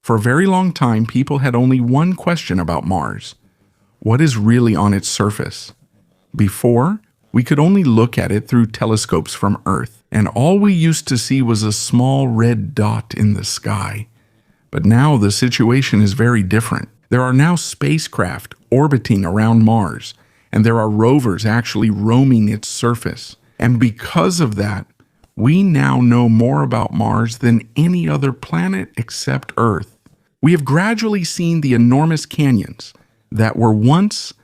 For a very long time, people had only one question about Mars. What is really on its surface? Before, we could only look at it through telescopes from Earth, and all we used to see was a small red dot in the sky. But now the situation is very different. There are now spacecraft orbiting around Mars, and there are rovers actually roaming its surface. And because of that, we now know more about Mars than any other planet except Earth. We have gradually seen the enormous canyons that once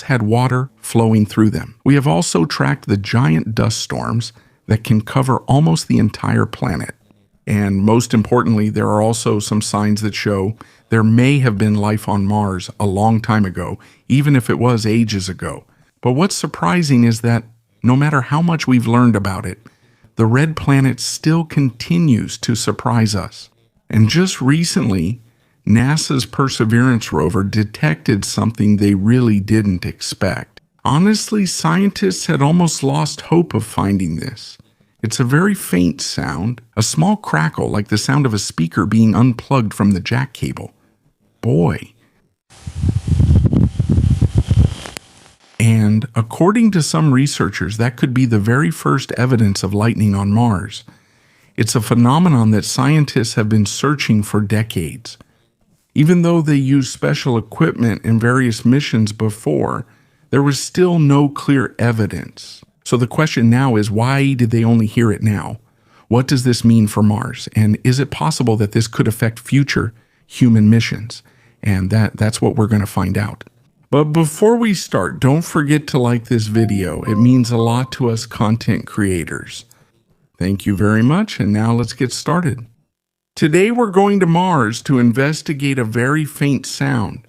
had water flowing through them. We have also tracked the giant dust storms that can cover almost the entire planet. And most importantly, there are also some signs that show there may have been life on Mars a long time ago, even if it was ages ago. But what's surprising is that no matter how much we've learned about it, the red planet still continues to surprise us. And just recently, NASA's Perseverance rover detected something they really didn't expect. Honestly, scientists had almost lost hope of finding this. It's a very faint sound, a small crackle like the sound of a speaker being unplugged from the jack cable. Boy. And according to some researchers, that could be the very first evidence of lightning on Mars. It's a phenomenon that scientists have been searching for decades. Even though they used special equipment in various missions before, there was still no clear evidence. So the question now is, why did they only hear it now? What does this mean for Mars? And is it possible that this could affect future human missions? And that's what we're going to find out. But before we start, don't forget to like this video. It means a lot to us content creators. Thank you very much, and now let's get started. Today we're going to Mars to investigate a very faint sound,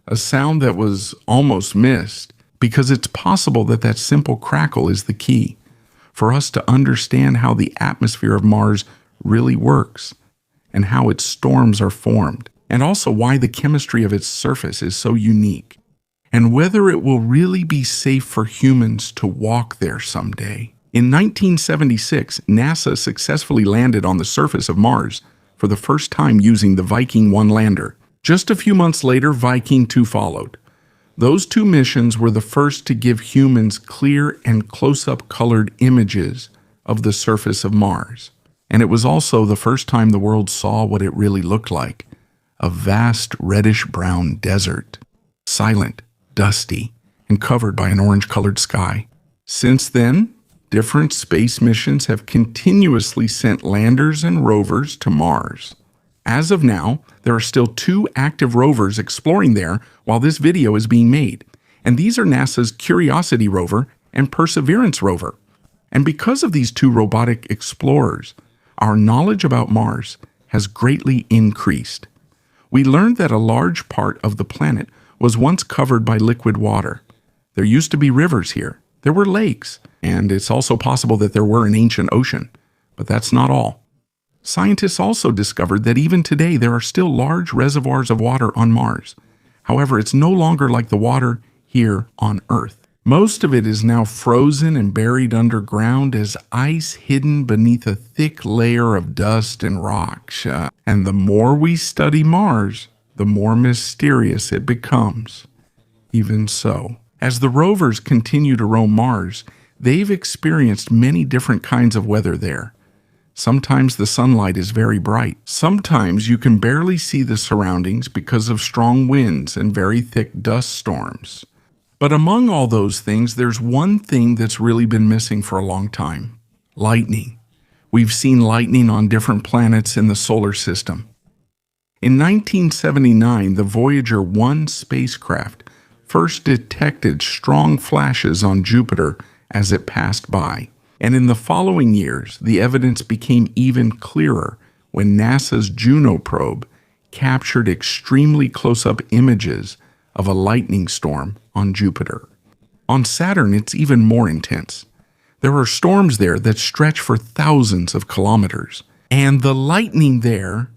a sound that was almost missed, because it's possible that that simple crackle is the key for us to understand how the atmosphere of Mars really works and how its storms are formed, and also why the chemistry of its surface is so unique, and whether it will really be safe for humans to walk there someday. In 1976, NASA successfully landed on the surface of Mars for the first time using the Viking 1 lander. Just a few months later, Viking 2 followed. Those two missions were the first to give humans clear and close-up colored images of the surface of Mars. And it was also the first time the world saw what it really looked like, a vast reddish-brown desert, silent, dusty, and covered by an orange-colored sky. Since then, different space missions have continuously sent landers and rovers to Mars. As of now, there are still 2 active rovers exploring there while this video is being made, and these are NASA's Curiosity rover and Perseverance rover. And because of these 2 robotic explorers, our knowledge about Mars has greatly increased. We learned that a large part of the planet was once covered by liquid water. There used to be rivers here. There were lakes, and it's also possible that there were an ancient ocean. But that's not all. Scientists also discovered that even today there are still large reservoirs of water on Mars. However, it's no longer like the water here on Earth. Most of it is now frozen and buried underground as ice hidden beneath a thick layer of dust and rocks. And the more we study Mars, the more mysterious it becomes. Even so, as the rovers continue to roam Mars, they've experienced many different kinds of weather there. Sometimes the sunlight is very bright. Sometimes you can barely see the surroundings because of strong winds and very thick dust storms. But among all those things, there's one thing that's really been missing for a long time: lightning. We've seen lightning on different planets in the solar system. In 1979, the Voyager 1 spacecraft first detected strong flashes on Jupiter as it passed by. And in the following years, the evidence became even clearer when NASA's Juno probe captured extremely close-up images of a lightning storm on Jupiter. On Saturn, it's even more intense. There are storms there that stretch for thousands of kilometers, and the lightning there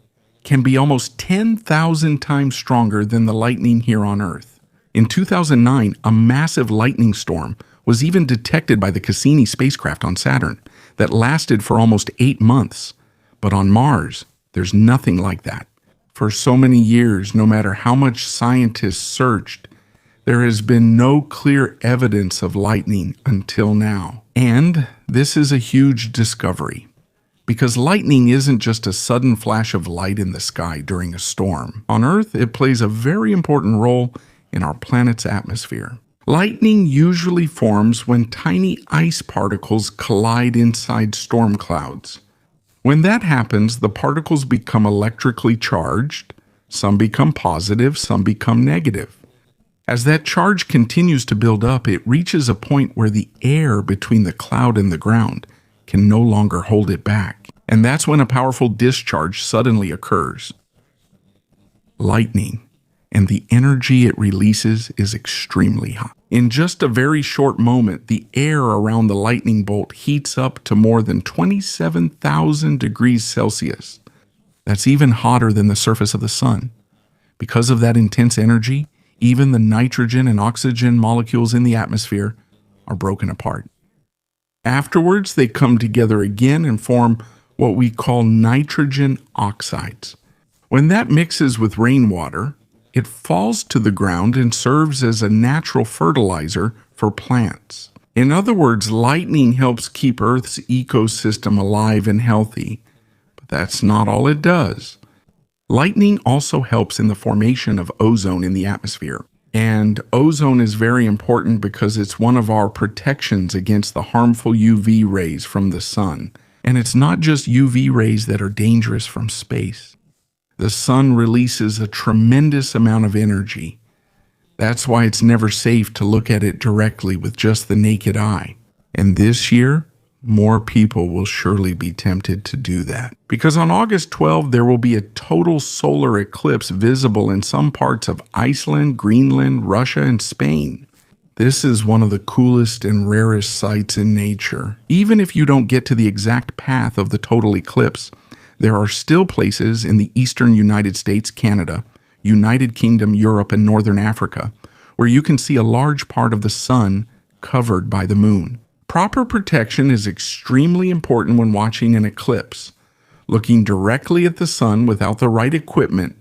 can be almost 10,000 times stronger than the lightning here on Earth. In 2009, a massive lightning storm was even detected by the Cassini spacecraft on Saturn that lasted for almost 8 months. But on Mars, there's nothing like that. For so many years, no matter how much scientists searched, there has been no clear evidence of lightning until now. And this is a huge discovery, because lightning isn't just a sudden flash of light in the sky during a storm. On Earth, it plays a very important role in our planet's atmosphere. Lightning usually forms when tiny ice particles collide inside storm clouds. When that happens, the particles become electrically charged. Some become positive, some become negative. As that charge continues to build up, it reaches a point where the air between the cloud and the ground can no longer hold it back. And that's when a powerful discharge suddenly occurs. Lightning, and the energy it releases is extremely hot. In just a very short moment, the air around the lightning bolt heats up to more than 27,000 degrees Celsius. That's even hotter than the surface of the sun. Because of that intense energy, even the nitrogen and oxygen molecules in the atmosphere are broken apart. Afterwards, they come together again and form what we call nitrogen oxides. When that mixes with rainwater, it falls to the ground and serves as a natural fertilizer for plants. In other words, lightning helps keep Earth's ecosystem alive and healthy. But that's not all it does. Lightning also helps in the formation of ozone in the atmosphere. And ozone is very important because it's one of our protections against the harmful UV rays from the sun. And it's not just UV rays that are dangerous from space. The sun releases a tremendous amount of energy. That's why it's never safe to look at it directly with just the naked eye. And this year, more people will surely be tempted to do that. Because on August 12, there will be a total solar eclipse visible in some parts of Iceland, Greenland, Russia, and Spain. This is one of the coolest and rarest sights in nature. Even if you don't get to the exact path of the total eclipse, there are still places in the eastern United States, Canada, United Kingdom, Europe, and Northern Africa where you can see a large part of the sun covered by the moon. Proper protection is extremely important when watching an eclipse. Looking directly at the sun without the right equipment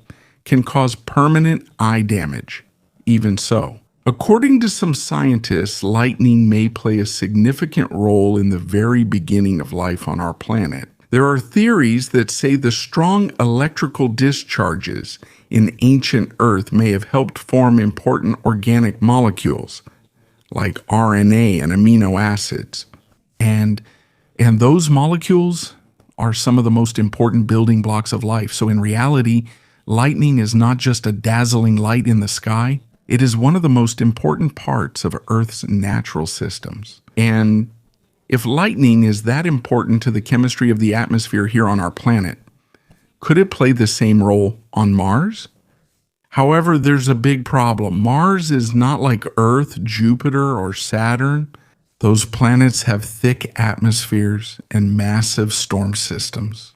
can cause permanent eye damage. Even so, according to some scientists, lightning may play a significant role in the very beginning of life on our planet. There are theories that say the strong electrical discharges in ancient Earth may have helped form important organic molecules, like RNA and amino acids. And those molecules are some of the most important building blocks of life. So in reality, lightning is not just a dazzling light in the sky. It is one of the most important parts of Earth's natural systems. And if lightning is that important to the chemistry of the atmosphere here on our planet, could it play the same role on Mars? However, there's a big problem. Mars is not like Earth, Jupiter, or Saturn. Those planets have thick atmospheres and massive storm systems.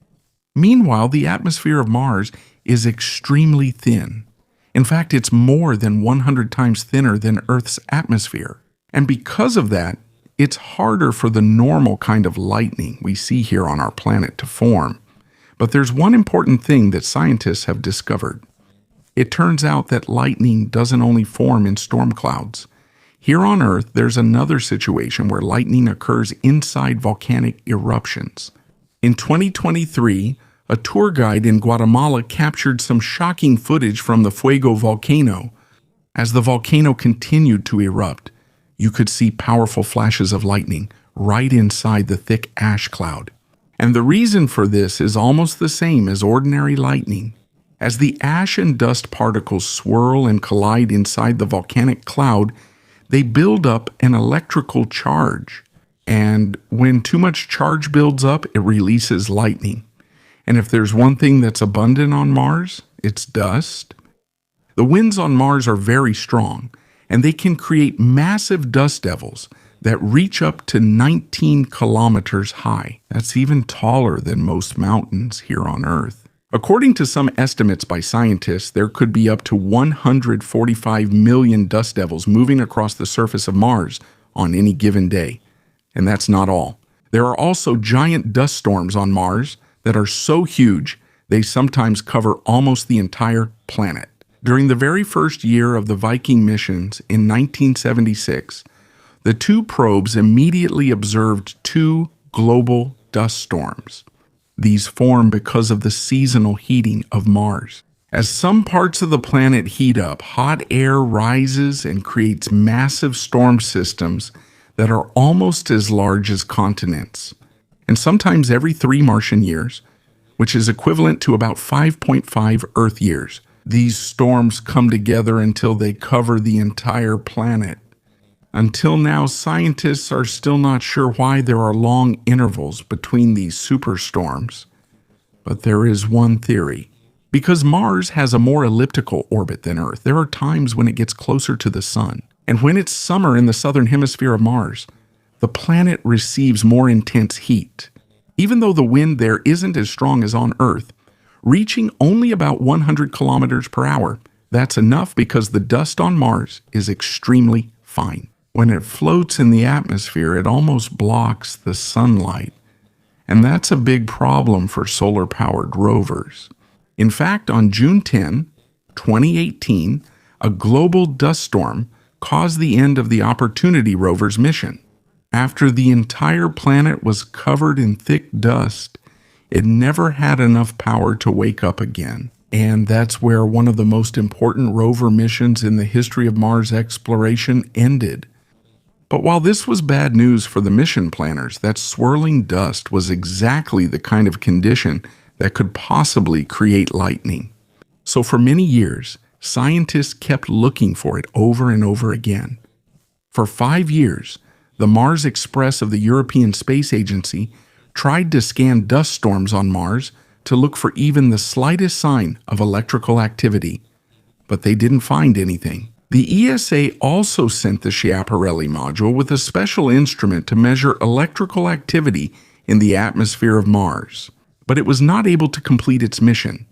Meanwhile, the atmosphere of Mars is extremely thin. In fact, it's more than 100 times thinner than Earth's atmosphere. And because of that, it's harder for the normal kind of lightning we see here on our planet to form. But there's one important thing that scientists have discovered. It turns out that lightning doesn't only form in storm clouds. Here on Earth, there's another situation where lightning occurs inside volcanic eruptions. In 2023, a tour guide in Guatemala captured some shocking footage from the Fuego volcano. As the volcano continued to erupt, you could see powerful flashes of lightning right inside the thick ash cloud. And the reason for this is almost the same as ordinary lightning. As the ash and dust particles swirl and collide inside the volcanic cloud, they build up an electrical charge. And when too much charge builds up, it releases lightning. And if there's one thing that's abundant on Mars, it's dust. The winds on Mars are very strong, and they can create massive dust devils that reach up to 19 kilometers high. That's even taller than most mountains here on Earth. According to some estimates by scientists, there could be up to 145 million dust devils moving across the surface of Mars on any given day. And that's not all. There are also giant dust storms on Mars that are so huge They sometimes cover almost the entire planet. During the very first year of the Viking missions in 1976, the two probes immediately observed two global dust storms. These form because of the seasonal heating of Mars. As some parts of the planet heat up, hot air rises and creates massive storm systems that are almost as large as continents. And sometimes every 3 Martian years, which is equivalent to about 5.5 Earth years, these storms come together until they cover the entire planet. Until now, scientists are still not sure why there are long intervals between these superstorms. But there is one theory. Because Mars has a more elliptical orbit than Earth, there are times when it gets closer to the Sun. And when it's summer in the southern hemisphere of Mars, the planet receives more intense heat. Even though the wind there isn't as strong as on Earth, reaching only about 100 kilometers per hour, that's enough because the dust on Mars is extremely fine. When it floats in the atmosphere, it almost blocks the sunlight. And that's a big problem for solar-powered rovers. In fact, on June 10, 2018, a global dust storm caused the end of the Opportunity rover's mission. After the entire planet was covered in thick dust, it never had enough power to wake up again. And that's where one of the most important rover missions in the history of Mars exploration ended. But while this was bad news for the mission planners, that swirling dust was exactly the kind of condition that could possibly create lightning. So for many years, scientists kept looking for it over and over again. For 5 years, the Mars Express of the European Space Agency tried to scan dust storms on Mars to look for even the slightest sign of electrical activity, but they didn't find anything. The ESA also sent the Schiaparelli module with a special instrument to measure electrical activity in the atmosphere of Mars, but it was not able to complete its mission.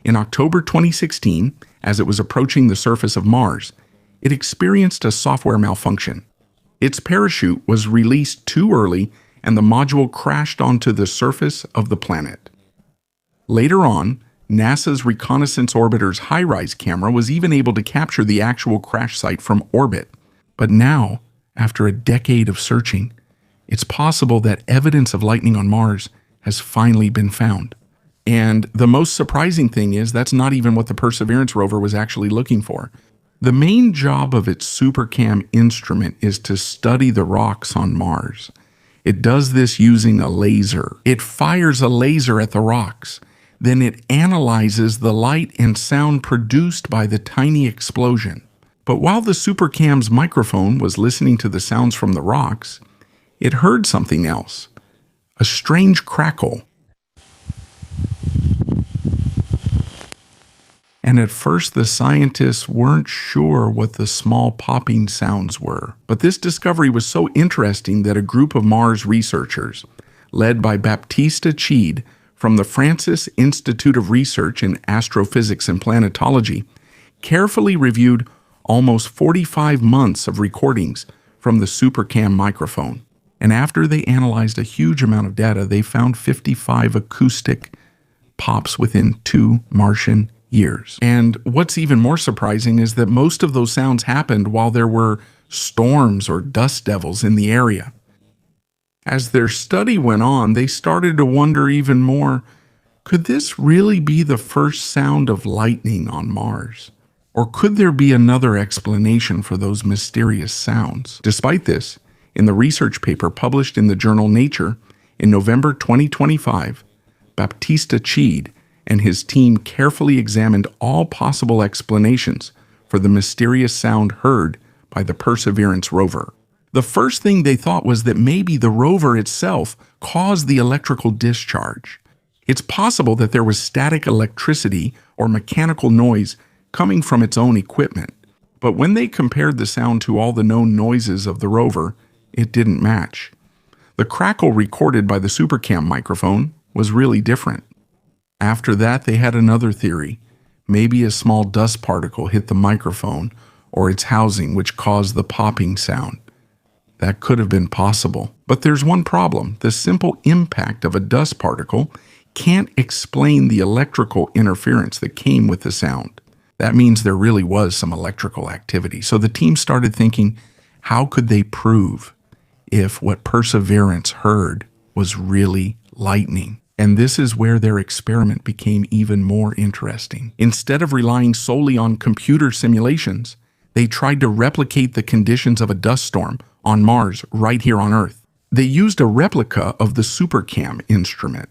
In October 2016, as it was approaching the surface of Mars, it experienced a software malfunction. Its parachute was released too early and the module crashed onto the surface of the planet. Later on, NASA's Reconnaissance Orbiter's HiRISE camera was even able to capture the actual crash site from orbit. But now, after a decade of searching, it's possible that evidence of lightning on Mars has finally been found. And the most surprising thing is that's not even what the Perseverance rover was actually looking for. The main job of its SuperCam instrument is to study the rocks on Mars. It does this using a laser. It fires a laser at the rocks. Then it analyzes the light and sound produced by the tiny explosion. But while the SuperCam's microphone was listening to the sounds from the rocks, it heard something else, a strange crackle. And at first the scientists weren't sure what the small popping sounds were. But this discovery was so interesting that a group of Mars researchers, led by Baptista Chede from the Francis Institute of Research in Astrophysics and Planetology, carefully reviewed almost 45 months of recordings from the SuperCam microphone. And after they analyzed a huge amount of data, they found 55 acoustic pops within 2 Martian years. And what's even more surprising is that most of those sounds happened while there were storms or dust devils in the area. As their study went on, they started to wonder even more, could this really be the first sound of lightning on Mars? Or could there be another explanation for those mysterious sounds? Despite this, in the research paper published in the journal Nature in November 2025, Baptista Chede and his team carefully examined all possible explanations for the mysterious sound heard by the Perseverance rover. The first thing they thought was that maybe the rover itself caused the electrical discharge. It's possible that there was static electricity or mechanical noise coming from its own equipment. But when they compared the sound to all the known noises of the rover, it didn't match. The crackle recorded by the SuperCam microphone was really different. After that, they had another theory. Maybe a small dust particle hit the microphone or its housing, which caused the popping sound. That could have been possible. But there's one problem. The simple impact of a dust particle can't explain the electrical interference that came with the sound. That means there really was some electrical activity. So the team started thinking, how could they prove if what Perseverance heard was really lightning? And this is where their experiment became even more interesting. Instead of relying solely on computer simulations, they tried to replicate the conditions of a dust storm on Mars right here on Earth. They used a replica of the SuperCam instrument.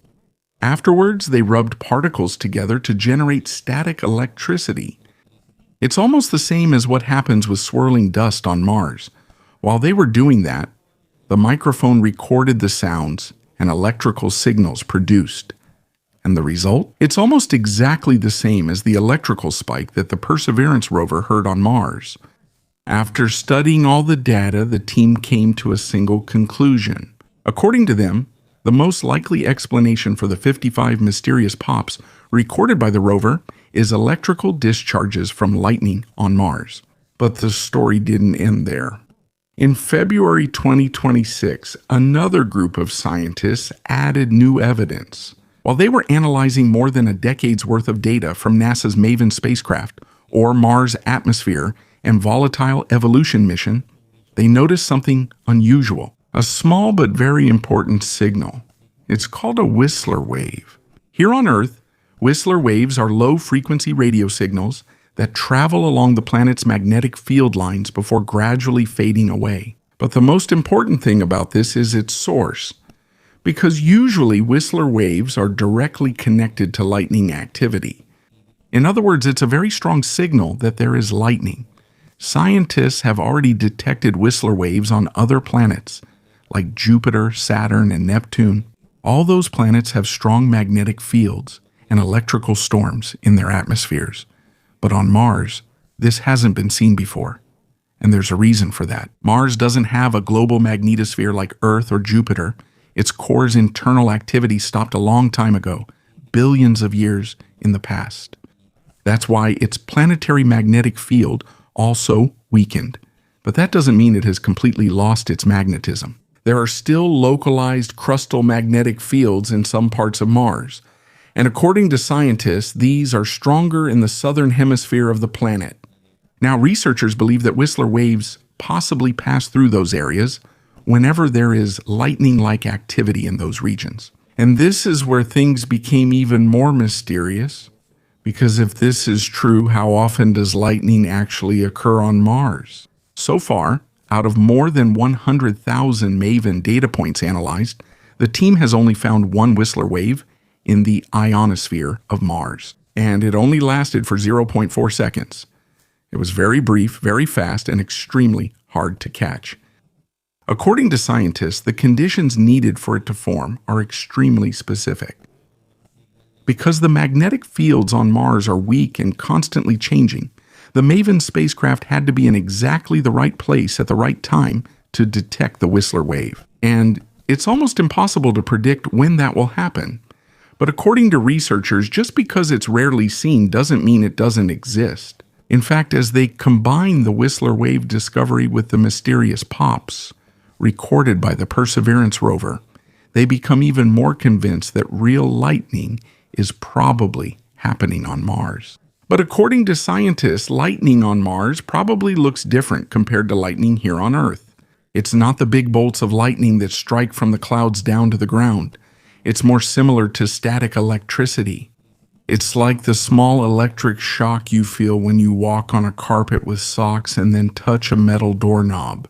Afterwards, they rubbed particles together to generate static electricity. It's almost the same as what happens with swirling dust on Mars. While they were doing that, the microphone recorded the sounds and electrical signals produced. And the result? It's almost exactly the same as the electrical spike that the Perseverance rover heard on Mars. After studying all the data, the team came to a single conclusion. According to them, the most likely explanation for the 55 mysterious pops recorded by the rover is electrical discharges from lightning on Mars. But the story didn't end there. In February 2026, another group of scientists added new evidence. While they were analyzing more than a decade's worth of data from NASA's MAVEN spacecraft, or Mars Atmosphere and Volatile Evolution mission, they noticed something unusual. A small but very important signal. It's called a Whistler wave. Here on Earth, Whistler waves are low-frequency radio signals that travel along the planet's magnetic field lines before gradually fading away. But the most important thing about this is its source, because usually Whistler waves are directly connected to lightning activity. In other words, it's a very strong signal that there is lightning. Scientists have already detected Whistler waves on other planets, like Jupiter, Saturn, and Neptune. All those planets have strong magnetic fields and electrical storms in their atmospheres. But on Mars, this hasn't been seen before. And there's a reason for that. Mars doesn't have a global magnetosphere like Earth or Jupiter. Its core's internal activity stopped a long time ago, billions of years in the past. That's why its planetary magnetic field also weakened. But that doesn't mean it has completely lost its magnetism. There are still localized crustal magnetic fields in some parts of Mars. And according to scientists, these are stronger in the southern hemisphere of the planet. Now, researchers believe that Whistler waves possibly pass through those areas whenever there is lightning-like activity in those regions. And this is where things became even more mysterious, because if this is true, how often does lightning actually occur on Mars? So far, out of more than 100,000 MAVEN data points analyzed, the team has only found one Whistler wave in the ionosphere of Mars, and it only lasted for 0.4 seconds. It was very brief, very fast, and extremely hard to catch. According to scientists, the conditions needed for it to form are extremely specific. Because the magnetic fields on Mars are weak and constantly changing, the MAVEN spacecraft had to be in exactly the right place at the right time to detect the Whistler wave. And it's almost impossible to predict when that will happen. But according to researchers, just because it's rarely seen doesn't mean it doesn't exist. In fact, as they combine the Whistler wave discovery with the mysterious pops recorded by the Perseverance rover, they become even more convinced that real lightning is probably happening on Mars. But according to scientists, lightning on Mars probably looks different compared to lightning here on Earth. It's not the big bolts of lightning that strike from the clouds down to the ground. It's more similar to static electricity. It's like the small electric shock you feel when you walk on a carpet with socks and then touch a metal doorknob.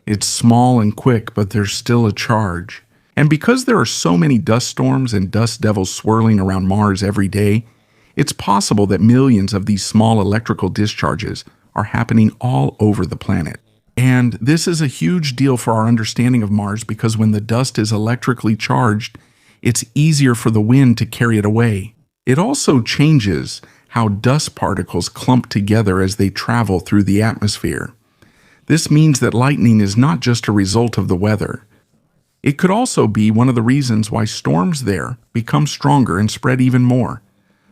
It's small and quick, but there's still a charge. And because there are so many dust storms and dust devils swirling around Mars every day, it's possible that millions of these small electrical discharges are happening all over the planet. And this is a huge deal for our understanding of Mars because when the dust is electrically charged, it's easier for the wind to carry it away. It also changes how dust particles clump together as they travel through the atmosphere. This means that lightning is not just a result of the weather. It could also be one of the reasons why storms there become stronger and spread even more.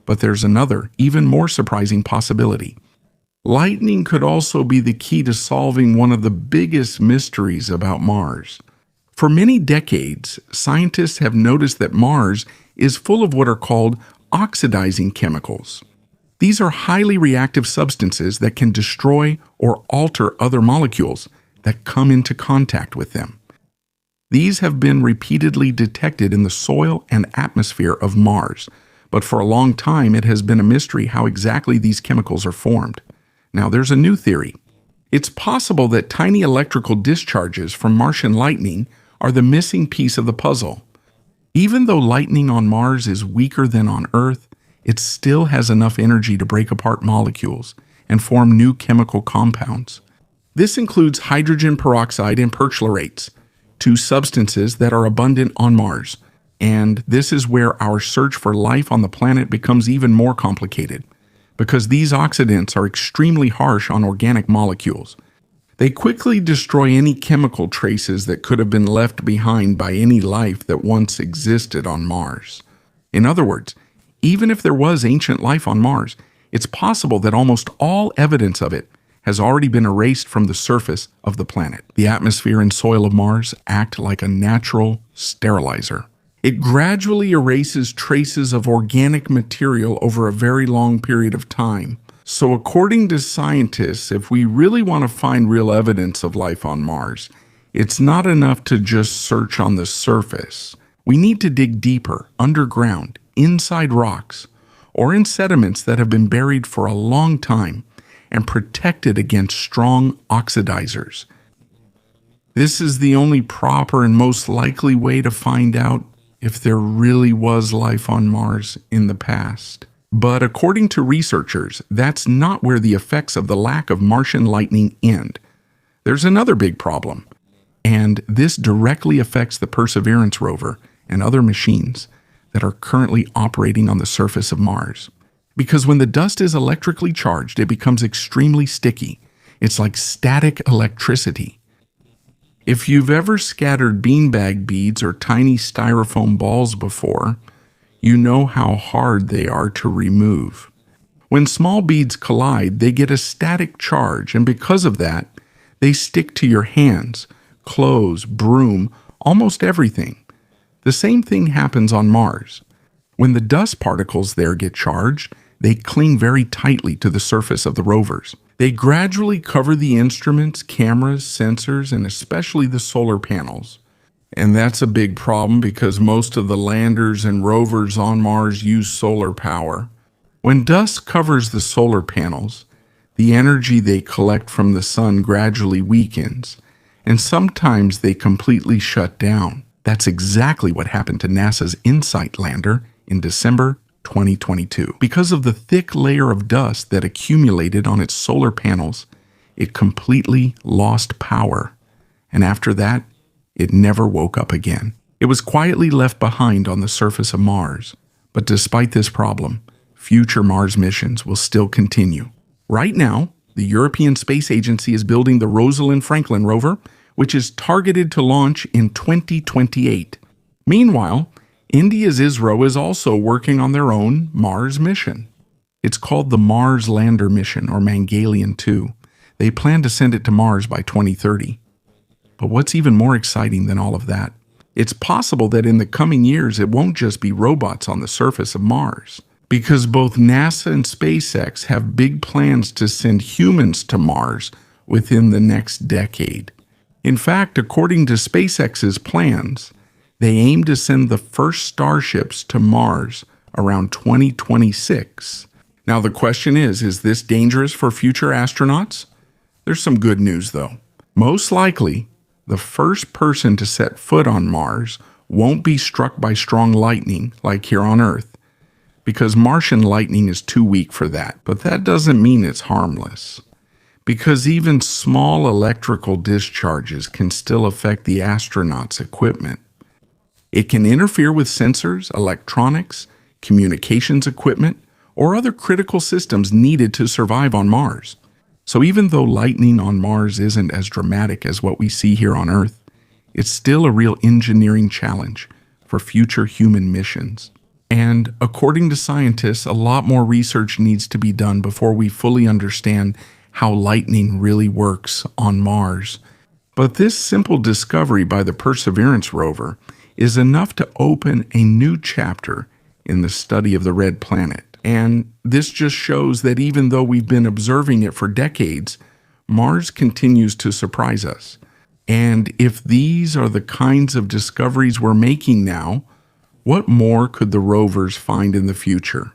But there's another, even more surprising possibility. Lightning could also be the key to solving one of the biggest mysteries about Mars. For many decades, scientists have noticed that Mars is full of what are called oxidizing chemicals. These are highly reactive substances that can destroy or alter other molecules that come into contact with them. These have been repeatedly detected in the soil and atmosphere of Mars, but for a long time it has been a mystery how exactly these chemicals are formed. Now there's a new theory. It's possible that tiny electrical discharges from Martian lightning are the missing piece of the puzzle. Even though lightning on Mars is weaker than on Earth, it still has enough energy to break apart molecules and form new chemical compounds. This includes hydrogen peroxide and perchlorates, two substances that are abundant on Mars. And this is where our search for life on the planet becomes even more complicated, because these oxidants are extremely harsh on organic molecules. They quickly destroy any chemical traces that could have been left behind by any life that once existed on Mars. In other words, even if there was ancient life on Mars, it's possible that almost all evidence of it has already been erased from the surface of the planet. The atmosphere and soil of Mars act like a natural sterilizer. It gradually erases traces of organic material over a very long period of time. So according to scientists, if we really want to find real evidence of life on Mars, it's not enough to just search on the surface. We need to dig deeper, underground, inside rocks, or in sediments that have been buried for a long time and protected against strong oxidizers. This is the only proper and most likely way to find out if there really was life on Mars in the past. But according to researchers, that's not where the effects of the lack of Martian lightning end. There's another big problem, and this directly affects the Perseverance rover and other machines that are currently operating on the surface of Mars. Because when the dust is electrically charged, it becomes extremely sticky. It's like static electricity. If you've ever scattered beanbag beads or tiny styrofoam balls before, you know how hard they are to remove. When small beads collide, they get a static charge, and because of that, they stick to your hands, clothes, broom, almost everything. The same thing happens on Mars. When the dust particles there get charged, they cling very tightly to the surface of the rovers. They gradually cover the instruments, cameras, sensors, and especially the solar panels. And that's a big problem because most of the landers and rovers on Mars use solar power. When dust covers the solar panels, the energy they collect from the sun gradually weakens, and sometimes they completely shut down. That's exactly what happened to NASA's InSight lander in December 2022. Because of the thick layer of dust that accumulated on its solar panels, it completely lost power. And after that, it never woke up again. It was quietly left behind on the surface of Mars. But despite this problem, future Mars missions will still continue. Right now, the European Space Agency is building the Rosalind Franklin rover, which is targeted to launch in 2028. Meanwhile, India's ISRO is also working on their own Mars mission. It's called the Mars Lander Mission, or Mangalyaan 2. They plan to send it to Mars by 2030. But what's even more exciting than all of that? It's possible that in the coming years it won't just be robots on the surface of Mars, because both NASA and SpaceX have big plans to send humans to Mars within the next decade. In fact, according to SpaceX's plans, they aim to send the first starships to Mars around 2026. Now the question is this dangerous for future astronauts? There's some good news though. Most likely, the first person to set foot on Mars won't be struck by strong lightning like here on Earth, because Martian lightning is too weak for that. But that doesn't mean it's harmless, because even small electrical discharges can still affect the astronauts' equipment. It can interfere with sensors, electronics, communications equipment, or other critical systems needed to survive on Mars. So even though lightning on Mars isn't as dramatic as what we see here on Earth, it's still a real engineering challenge for future human missions. And according to scientists, a lot more research needs to be done before we fully understand how lightning really works on Mars. But this simple discovery by the Perseverance rover is enough to open a new chapter in the study of the red planet. And this just shows that even though we've been observing it for decades, Mars continues to surprise us. And if these are the kinds of discoveries we're making now, what more could the rovers find in the future?